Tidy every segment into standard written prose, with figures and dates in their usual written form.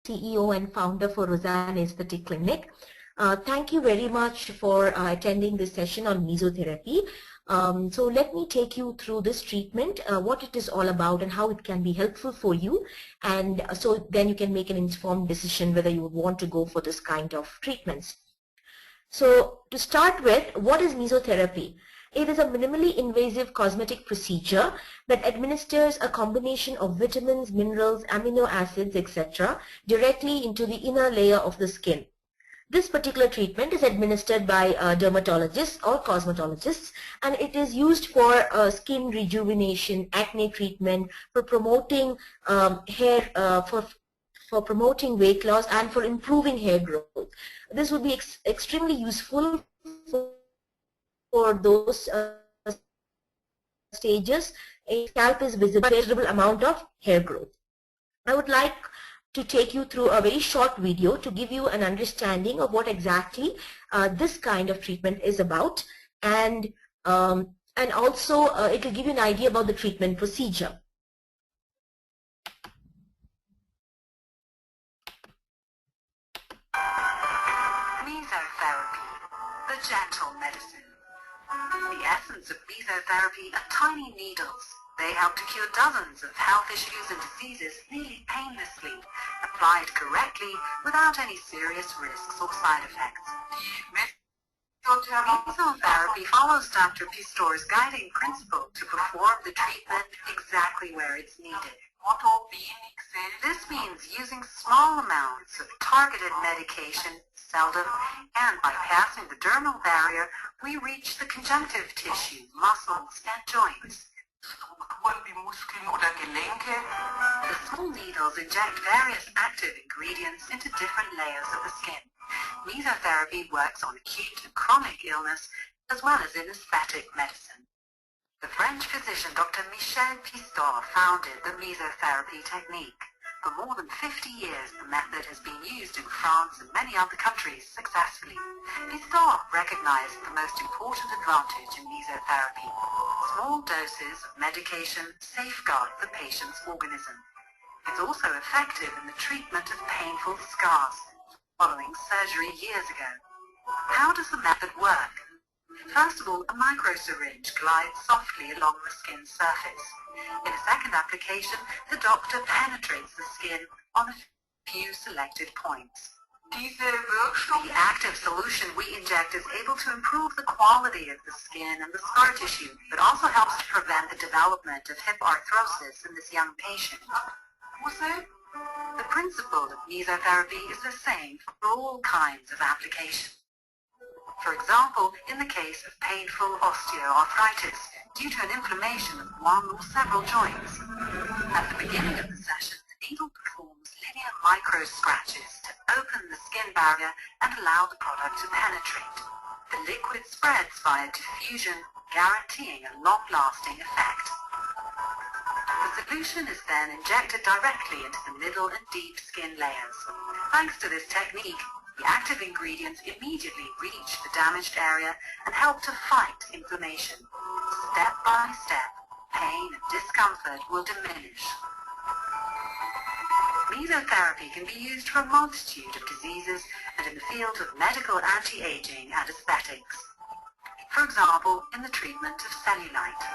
CEO and founder for Rozanne Aesthetic Clinic. Thank you very much for attending this session on mesotherapy. So let me take you through this treatment, what it is all about and how it can be helpful for you. And so then you can make an informed decision whether you want to go for this kind of treatments. So to start with, what is mesotherapy? It is a minimally invasive cosmetic procedure that administers a combination of vitamins, minerals, amino acids, etc. directly into the inner layer of the skin. This particular treatment is administered by dermatologists or cosmetologists, and it is used for skin rejuvenation, acne treatment, for promoting for promoting weight loss, and for improving hair growth. This would be extremely useful for those stages. A scalp is visible, measurable amount of hair growth. I would like to take you through a very short video to give you an understanding of what exactly this kind of treatment is about, and also it will give you an idea about the treatment procedure. Mesotherapy, the gentle medicine. The essence of mesotherapy are tiny needles. They help to cure dozens of health issues and diseases nearly painlessly, applied correctly without any serious risks or side effects. Mesotherapy follows Dr. Pistor's guiding principle to perform the treatment exactly where it's needed. This means using small amounts of targeted medication, seldom, and by passing the dermal barrier, we reach the conjunctive tissue, muscles, and joints. The small needles inject various active ingredients into different layers of the skin. Mesotherapy works on acute and chronic illness as well as in aesthetic medicine. The French physician Dr. Michel Pistor founded the mesotherapy technique. For more than 50 years, the method has been used in France and many other countries successfully. Pistor recognized the most important advantage in mesotherapy. Small doses of medication safeguard the patient's organism. It's also effective in the treatment of painful scars following surgery years ago. How does the method work? First of all, a microsyringe glides softly along the skin surface. In a second application, the doctor penetrates the skin on a few selected points. The active solution we inject is able to improve the quality of the skin and the scar tissue, but also helps to prevent the development of hip arthrosis in this young patient. The principle of mesotherapy is the same for all kinds of applications. For example, in the case of painful osteoarthritis due to an inflammation of one or several joints. At the beginning of the session, the needle performs linear micro-scratches to open the skin barrier and allow the product to penetrate. The liquid spreads via diffusion, guaranteeing a long-lasting effect. The solution is then injected directly into the middle and deep skin layers. Thanks to this technique, the active ingredients immediately reach the damaged area and help to fight inflammation. Step by step, pain and discomfort will diminish. Mesotherapy can be used for a multitude of diseases and in the field of medical anti-aging and aesthetics. For example, in the treatment of cellulite.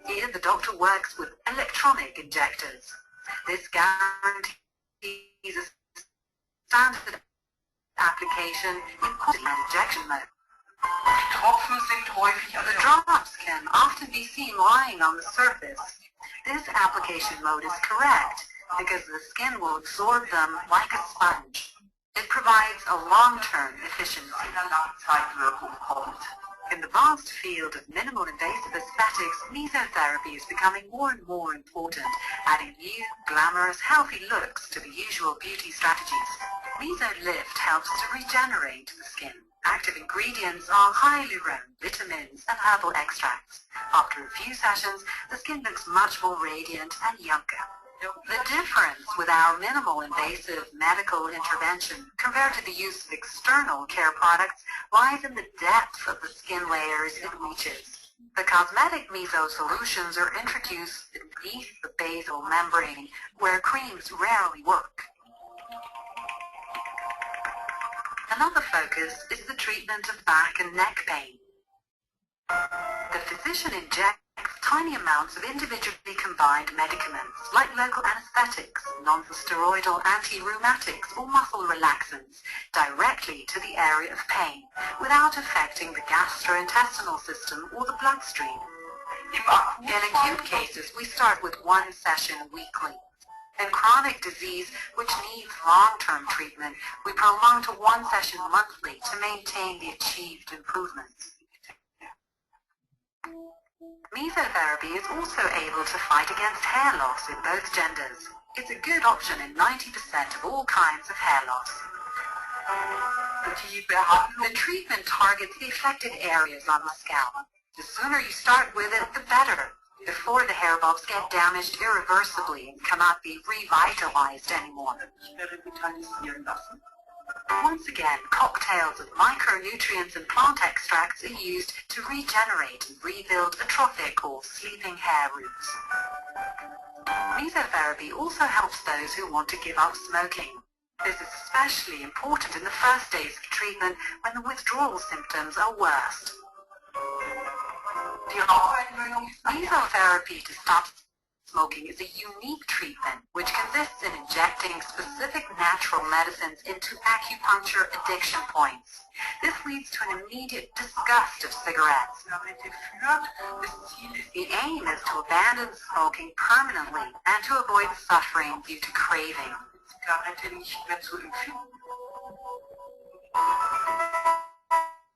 Here the doctor works with electronic injectors. This guarantees a standard application in constant injection mode. The drops can often be seen lying on the surface. This application mode is correct because the skin will absorb them like a sponge. It provides a long-term efficiency. In the vast field of minimal invasive aesthetics, mesotherapy is becoming more and more important, adding new, glamorous, healthy looks to the usual beauty strategies. Mesolift helps to regenerate the skin. Active ingredients are hyaluronic, vitamins, and herbal extracts. After a few sessions, the skin looks much more radiant and younger. The difference with our minimal invasive medical intervention compared to the use of external care products lies in the depth of the skin layers it reaches. The cosmetic meso solutions are introduced beneath the basal membrane, where creams rarely work. Another focus is the treatment of back and neck pain. The physician injects tiny amounts of individually combined medicaments like local anesthetics, non-steroidal anti-rheumatics or muscle relaxants directly to the area of pain without affecting the gastrointestinal system or the bloodstream. In acute cases, we start with one session weekly. In chronic disease, which needs long-term treatment, we prolong to one session monthly to maintain the achieved improvements. Mesotherapy is also able to fight against hair loss in both genders. It's a good option in 90% of all kinds of hair loss. The treatment targets the affected areas on the scalp. The sooner you start with it, the better, before the hair bulbs get damaged irreversibly and cannot be revitalized anymore. Once again, cocktails of micronutrients and plant extracts are used to regenerate and rebuild atrophic or sleeping hair roots. Mesotherapy also helps those who want to give up smoking. This is especially important in the first days of treatment when the withdrawal symptoms are worst. Mesotherapy to stop smoking is a unique treatment which consists in injecting specific natural medicines into acupuncture addiction points. This leads to an immediate disgust of cigarettes. The aim is to abandon smoking permanently and to avoid suffering due to craving.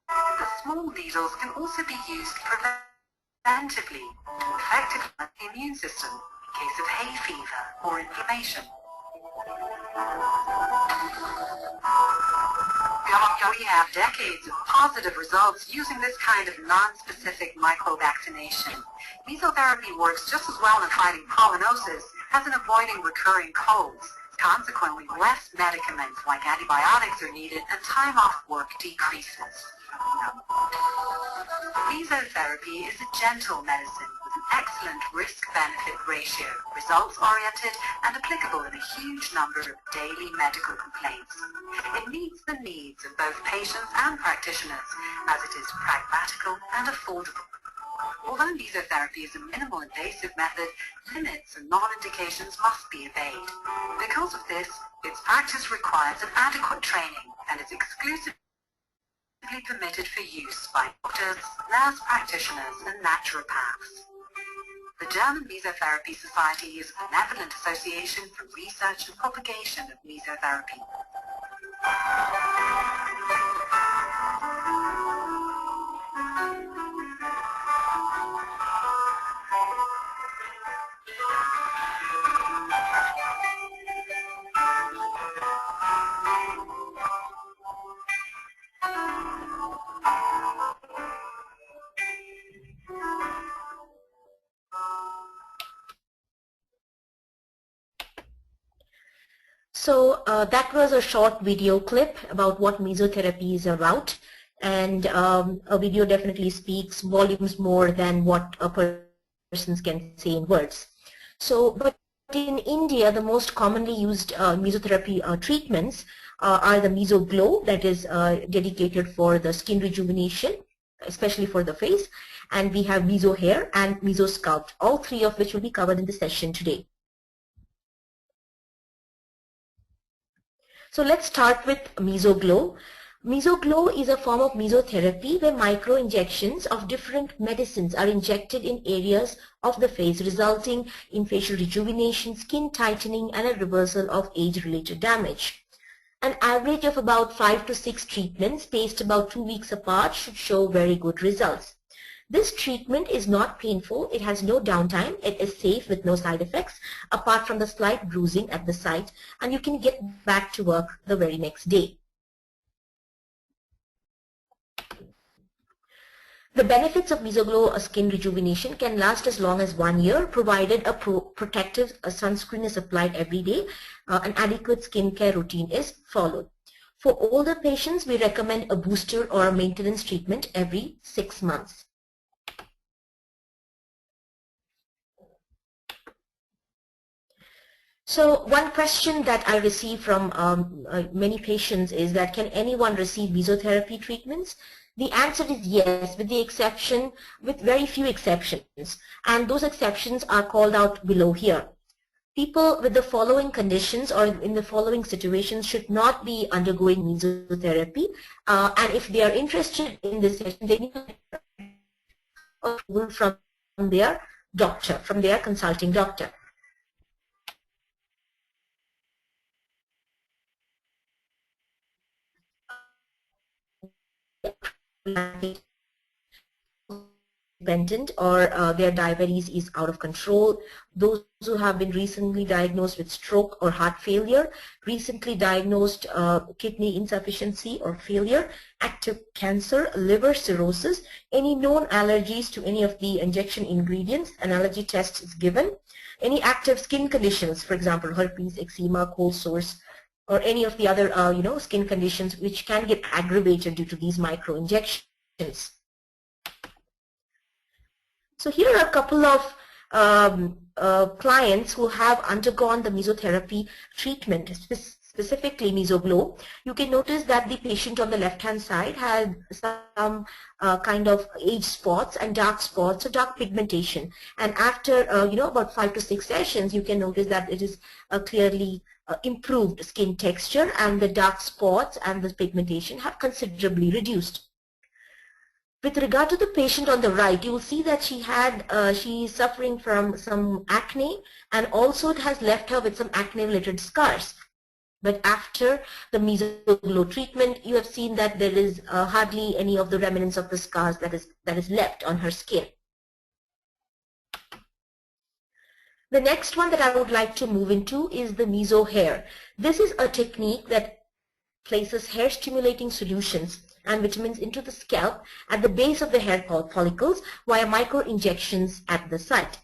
The small needles can also be used preventively to effectively the immune system in case of hay fever or inflammation. We have decades of positive results using this kind of non-specific microbe vaccination. Mesotherapy works just as well in fighting pollinosis as in avoiding recurring colds. Consequently, less medicaments like antibiotics are needed and time off work decreases. Mesotherapy is a gentle medicine with an excellent risk-benefit ratio, results-oriented and applicable in a huge number of daily medical complaints. It meets the needs of both patients and practitioners, as it is pragmatical and affordable. Although mesotherapy is a minimal invasive method, limits and non-indications must be obeyed. Because of this, its practice requires an adequate training and is exclusively permitted for use by doctors, nurse practitioners, and naturopaths. The German Mesotherapy Society is a benevolent association for research and propagation of mesotherapy. So that was a short video clip about what mesotherapy is about, and a video definitely speaks volumes more than what a person can say in words. So, but in India, the most commonly used mesotherapy treatments are the Mesoglow, that is dedicated for the skin rejuvenation, especially for the face, and we have Meso Hair and Meso Sculpt, all three of which will be covered in the session today. So let's start with Mesoglow. Mesoglow is a form of mesotherapy where micro-injections of different medicines are injected in areas of the face, resulting in facial rejuvenation, skin tightening, and a reversal of age-related damage. An average of about 5 to 6 treatments spaced about 2 weeks apart should show very good results. This treatment is not painful, it has no downtime, it is safe with no side effects apart from the slight bruising at the site, and you can get back to work the very next day. The benefits of Mesoglow skin rejuvenation can last as long as 1 year, provided a protective sunscreen is applied every day. An adequate skincare routine is followed. For older patients, we recommend a booster or a maintenance treatment every 6 months. So one question that I receive from many patients is that can anyone receive mesotherapy treatments? The answer is yes, with very few exceptions. And those exceptions are called out below here. People with the following conditions or in the following situations should not be undergoing mesotherapy. And if they are interested in this session, they need approval from their doctor, from their consulting doctor. Dependent or their diabetes is out of control, those who have been recently diagnosed with stroke or heart failure, recently diagnosed kidney insufficiency or failure, active cancer, liver cirrhosis, any known allergies to any of the injection ingredients, an allergy test is given, any active skin conditions, for example, herpes, eczema, cold sores, or any of the other skin conditions which can get aggravated due to these micro injections. So here are a couple of clients who have undergone the mesotherapy treatment, specifically Mesoglow. You can notice that the patient on the left-hand side had some kind of age spots and dark spots, so dark pigmentation. And after about 5 to 6 sessions, you can notice that it is clearly improved skin texture, and the dark spots and the pigmentation have considerably reduced. With regard to the patient on the right, you will see that she is suffering from some acne, and also it has left her with some acne-related scars. But after the Mesoglow treatment, you have seen that there is hardly any of the remnants of the scars that is left on her skin. The next one that I would like to move into is the Meso hair. This is a technique that places hair stimulating solutions and vitamins into the scalp at the base of the hair follicles via micro injections at the site.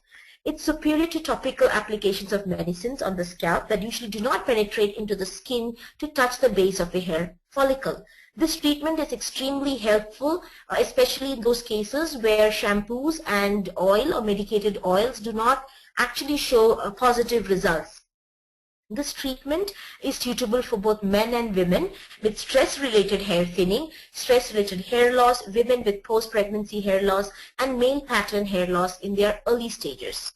It's superior to topical applications of medicines on the scalp that usually do not penetrate into the skin to touch the base of the hair follicle. This treatment is extremely helpful, especially in those cases where shampoos and oil or medicated oils do not actually show positive results. This treatment is suitable for both men and women with stress-related hair thinning, stress-related hair loss, women with post-pregnancy hair loss, and male pattern hair loss in their early stages.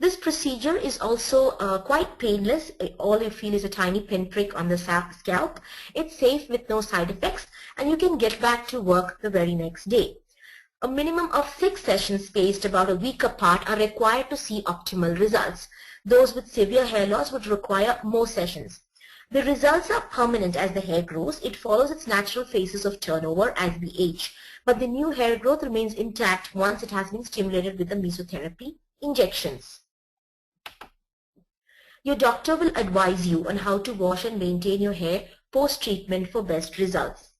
This procedure is also quite painless. All you feel is a tiny pinprick on the scalp. It's safe with no side effects, and you can get back to work the very next day. A minimum of 6 sessions spaced about a week apart are required to see optimal results. Those with severe hair loss would require more sessions. The results are permanent as the hair grows. It follows its natural phases of turnover as we age. But the new hair growth remains intact once it has been stimulated with the mesotherapy injections. Your doctor will advise you on how to wash and maintain your hair post-treatment for best results.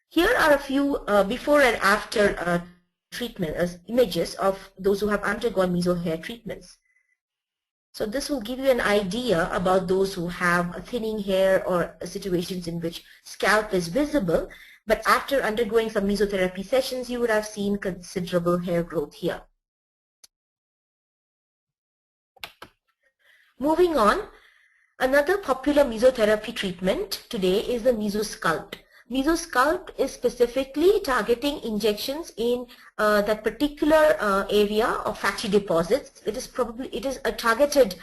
Here are a few before and after treatment images of those who have undergone meso hair treatments. So this will give you an idea about those who have thinning hair or situations in which scalp is visible, but after undergoing some mesotherapy sessions, you would have seen considerable hair growth here. Moving on, another popular mesotherapy treatment today is the Mesosculpt. Mesosculpt is specifically targeting injections in that particular area of fatty deposits. It is a targeted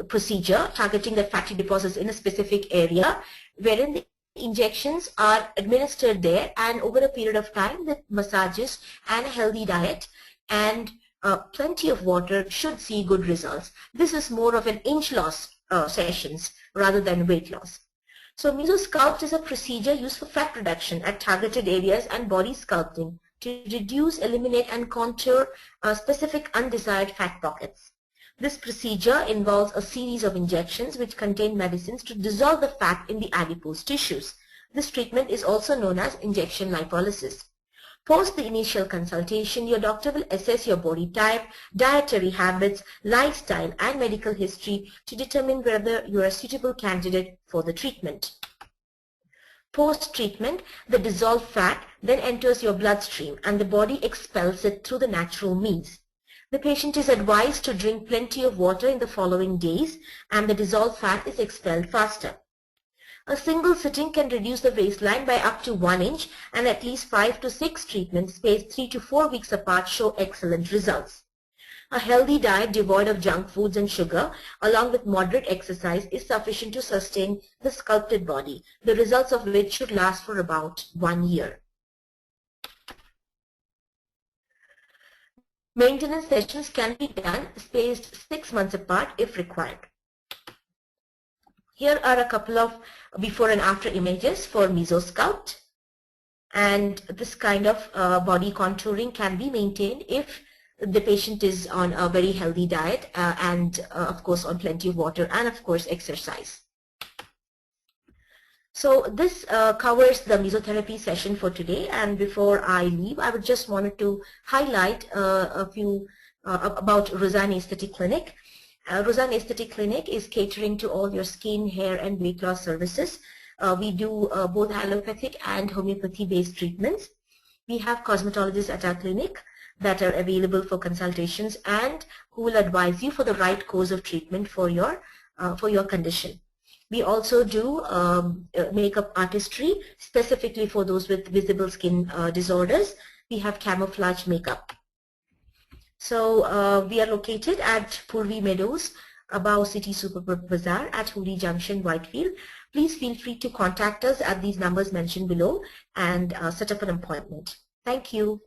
procedure targeting the fatty deposits in a specific area, wherein the injections are administered there, and over a period of time with massages and a healthy diet and plenty of water should see good results. This is more of an inch loss sessions rather than weight loss. So Mesosculpt is a procedure used for fat reduction at targeted areas and body sculpting to reduce, eliminate, and contour specific undesired fat pockets. This procedure involves a series of injections which contain medicines to dissolve the fat in the adipose tissues. This treatment is also known as injection lipolysis. Post the initial consultation, your doctor will assess your body type, dietary habits, lifestyle, and medical history to determine whether you are a suitable candidate for the treatment. Post-treatment, the dissolved fat then enters your bloodstream and the body expels it through the natural means. The patient is advised to drink plenty of water in the following days, and the dissolved fat is expelled faster. A single sitting can reduce the waistline by up to 1 inch, and at least 5 to 6 treatments spaced 3 to 4 weeks apart show excellent results. A healthy diet devoid of junk foods and sugar, along with moderate exercise, is sufficient to sustain the sculpted body, the results of which should last for about 1 year. Maintenance sessions can be done spaced 6 months apart if required. Here are a couple of before and after images for Mesosculpt. And this kind of body contouring can be maintained if the patient is on a very healthy diet and of course on plenty of water and of course exercise. So this covers the mesotherapy session for today, and before I leave, I would just wanted to highlight a few about Rozanne Aesthetic Clinic. Rozanne Aesthetic Clinic is catering to all your skin, hair and weight loss services. We do both allopathic and homeopathy based treatments. We have cosmetologists at our clinic that are available for consultations and who will advise you for the right course of treatment for your condition. We also do makeup artistry specifically for those with visible skin disorders. We have camouflage makeup. So we are located at Purvi Meadows, above City Super Bazaar at Hooghly Junction, Whitefield. Please feel free to contact us at these numbers mentioned below and set up an appointment. Thank you.